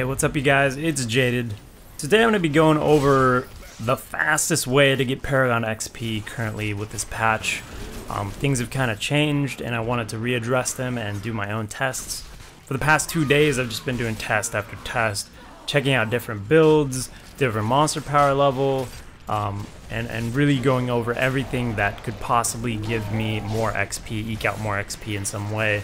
Hey, what's up you guys? It's Jaded. Today I'm going to be going over the fastest way to get Paragon XP currently with this patch. Things have kind of changed and I wanted to readdress them and do my own tests. For the past 2 days I've just been doing test after test, checking out different builds, different monster power level, and really going over everything that could possibly give me more XP, eke out more XP in some way.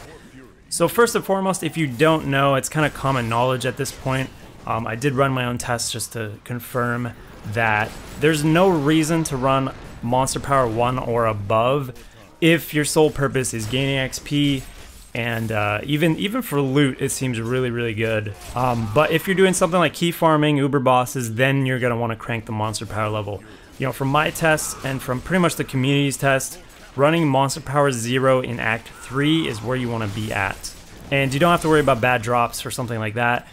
So first and foremost, if you don't know, it's kind of common knowledge at this point. I did run my own tests just to confirm that there's no reason to run Monster Power 1 or above if your sole purpose is gaining XP, and even for loot it seems really good. But if you're doing something like key farming, uber bosses, then you're going to want to crank the Monster Power level. You know, from my tests and from pretty much the community's test, running Monster Power 0 in Act 3 is where you want to be at. And you don't have to worry about bad drops or something like that.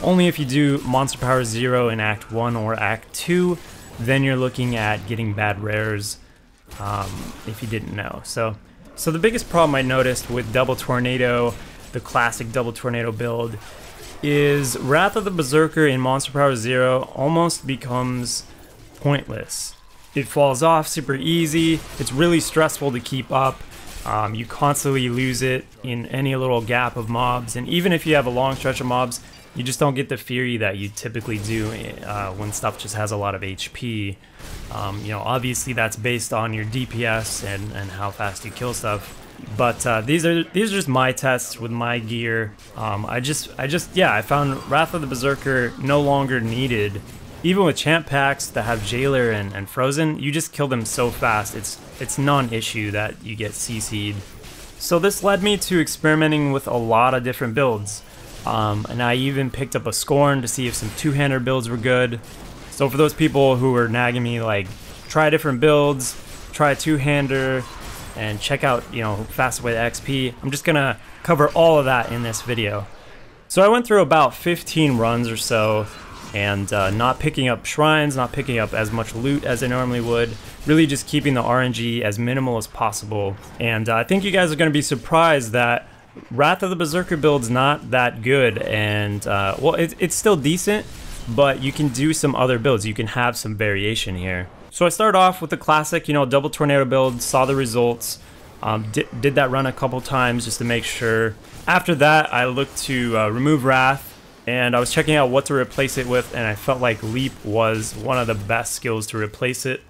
Only if you do Monster Power 0 in Act 1 or Act 2, then you're looking at getting bad rares, if you didn't know. So the biggest problem I noticed with Double Tornado, the classic Double Tornado build, is Wrath of the Berserker in Monster Power 0 almost becomes pointless. It falls off super easy, it's really stressful to keep up, you constantly lose it in any little gap of mobs, and even if you have a long stretch of mobs, you just don't get the fury that you typically do when stuff just has a lot of HP. You know, obviously that's based on your DPS and how fast you kill stuff. But these are just my tests with my gear. I found Wrath of the Berserker no longer needed. Even with champ packs that have Jailer and Frozen, you just kill them so fast, it's non-issue that you get CC'd. So this led me to experimenting with a lot of different builds. And I even picked up a Skorn to see if some two-hander builds were good. So for those people who were nagging me like, try different builds, try a two-hander, and check out, you know, fastest way to XP, I'm just gonna cover all of that in this video. So I went through about 15 runs or so, and not picking up shrines, not picking up as much loot as I normally would, really just keeping the RNG as minimal as possible. And I think you guys are going to be surprised that Wrath of the Berserker build's not that good, and well, it's still decent, but you can do some other builds, you can have some variation here. So I started off with the classic, you know, Double Tornado build, saw the results, did that run a couple times just to make sure. After that, I looked to remove Wrath, and I was checking out what to replace it with, and I felt like Leap was one of the best skills to replace it.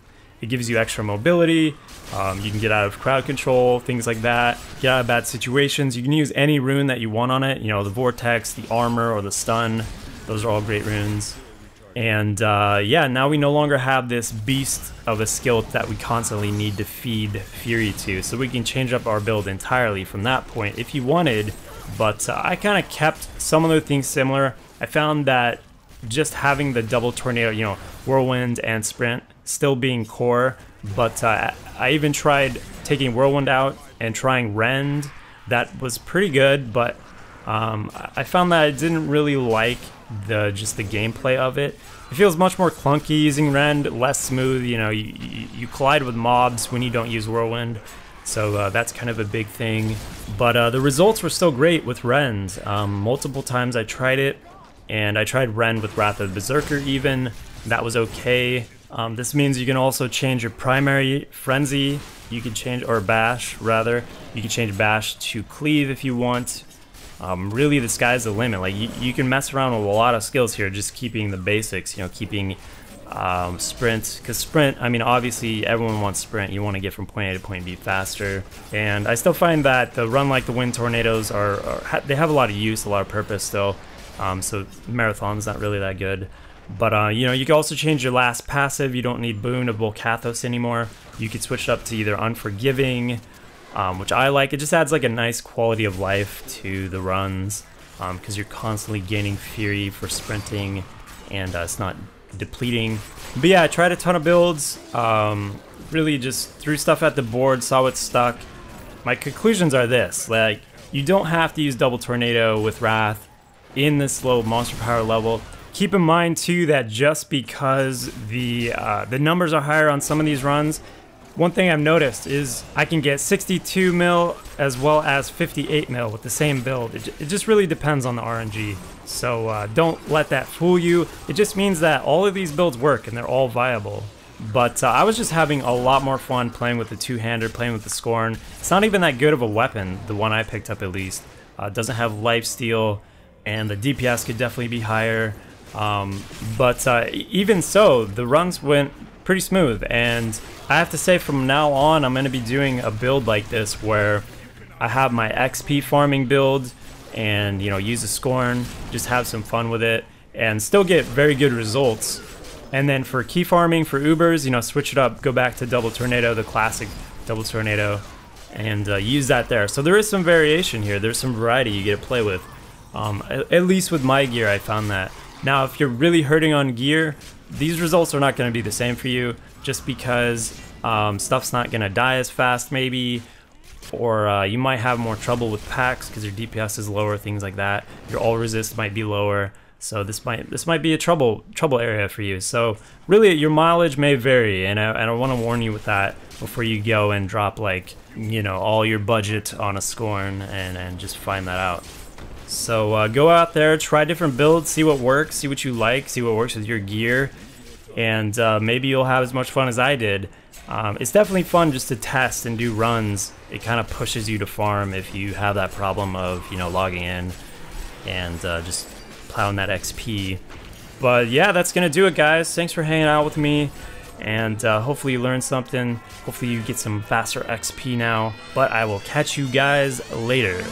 It gives you extra mobility, you can get out of crowd control, things like that, get out of bad situations. You can use any rune that you want on it, you know, the Vortex, the Armor, or the Stun. Those are all great runes. And yeah, now we no longer have this beast of a skill that we constantly need to feed Fury to, so we can change up our build entirely from that point if you wanted. But I kind of kept some of the things similar. I found that just having the Double Tornado, you know, Whirlwind and Sprint still being core, but I even tried taking Whirlwind out and trying Rend. That was pretty good, but I found that I didn't really like just the gameplay of it. It feels much more clunky using Rend, less smooth. You know, you collide with mobs when you don't use Whirlwind. So that's kind of a big thing, but the results were still great with Rend. Multiple times I tried it, and I tried Rend with Wrath of the Berserker even. That was okay. This means you can also change your primary Frenzy, you can change, or Bash rather, you can change Bash to Cleave if you want. Really the sky's the limit. Like you can mess around with a lot of skills here, just keeping the basics, you know, keeping Sprint, because Sprint, I mean, obviously everyone wants Sprint. You want to get from point A to point B faster, and I still find that the run like the Wind Tornadoes they have a lot of use, a lot of purpose still. So Marathon's not really that good, but you know, you can also change your last passive. You don't need Boon of Volcathos anymore. You could switch it up to either Unforgiving, which I like. It just adds like a nice quality of life to the runs, because you're constantly gaining Fury for sprinting, and it's not depleting. But yeah, I tried a ton of builds, really just threw stuff at the board, saw what stuck. My conclusions are this: like, you don't have to use Double Tornado with Wrath in this low monster power level. Keep in mind too that just because the numbers are higher on some of these runs, One thing I've noticed is I can get 62 mil as well as 58 mil with the same build. It just really depends on the RNG. So don't let that fool you. It just means that all of these builds work and they're all viable. But I was just having a lot more fun playing with the two-hander, playing with the Skorn. It's not even that good of a weapon, the one I picked up at least. It doesn't have lifesteal, and the DPS could definitely be higher. But even so, the runs went pretty smooth, and I have to say from now on I'm going to be doing a build like this where I have my XP farming build and, you know, use the Skorn, just have some fun with it, and still get very good results. And then for key farming, for Ubers, you know, switch it up, go back to double tornado, the classic double tornado, and use that there. So there is some variation here. There's some variety you get to play with. At least with my gear, I found that. Now, if you're really hurting on gear, these results are not going to be the same for you, just because stuff's not going to die as fast, maybe, or you might have more trouble with packs because your DPS is lower, things like that. Your all resist might be lower. So this might be a trouble area for you. So really, your mileage may vary, and I want to warn you with that before you go and drop, like, you know, all your budget on a Skorn and just find that out. So go out there, try different builds, see what works, see what you like, see what works with your gear, and maybe you'll have as much fun as I did. It's definitely fun just to test and do runs. It kind of pushes you to farm if you have that problem of, you know, logging in and just plowing that XP. But yeah, that's gonna do it, guys. Thanks for hanging out with me, and hopefully you learned something. Hopefully you get some faster XP now, but I will catch you guys later.